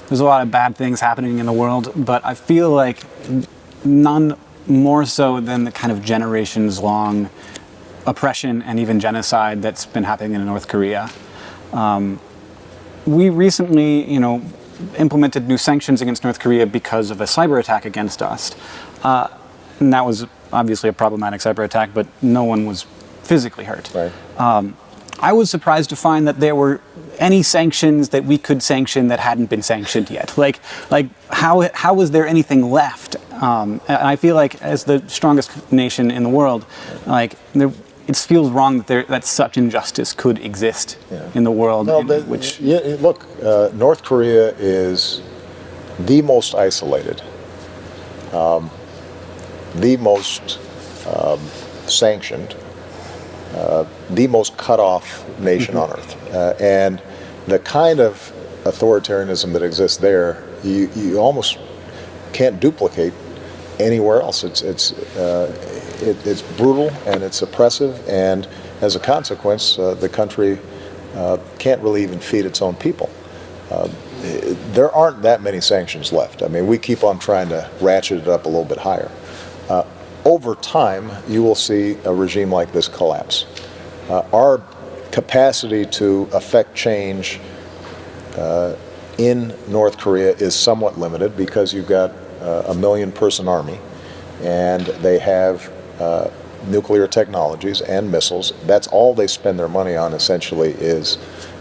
there's a lot of bad things happening in the world, but I feel like none more so than the kind of generations-long oppression and even genocide that's been happening in North Korea. We recently, implemented new sanctions against North Korea because of a cyber attack against us. And that was obviously a problematic cyber attack, but no one was physically hurt. Right. I was surprised to find that there were any sanctions that we could sanction that hadn't been sanctioned yet. Like how was there anything left? And I feel like as the strongest nation in the world, it feels wrong that such injustice could exist in the world. Look, North Korea is the most isolated, the most sanctioned, the most cut off nation on earth. And the kind of authoritarianism that exists there, you almost can't duplicate anywhere else. It's brutal and it's oppressive, and as a consequence, the country can't really even feed its own people. There aren't that many sanctions left. I mean, we keep on trying to ratchet it up a little bit higher. Over time, you will see a regime like this collapse. Our capacity to affect change in North Korea is somewhat limited because you've got a million-person army, and they have nuclear technologies and missiles. That's all they spend their money on, essentially, is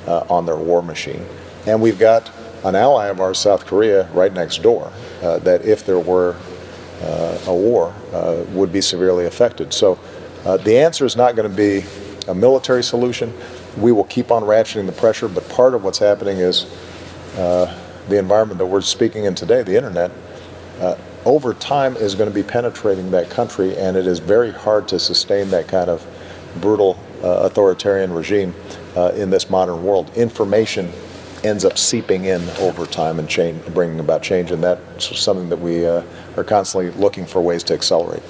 on their war machine. And we've got an ally of ours, South Korea, right next door, that if there were a war, would be severely affected. So the answer is not going to be a military solution. We will keep on ratcheting the pressure, but part of what's happening is the environment that we're speaking in today, the internet, over time is going to be penetrating that country, and it is very hard to sustain that kind of brutal authoritarian regime in this modern world. Information ends up seeping in over time and bringing about change, and that's something that we are constantly looking for ways to accelerate.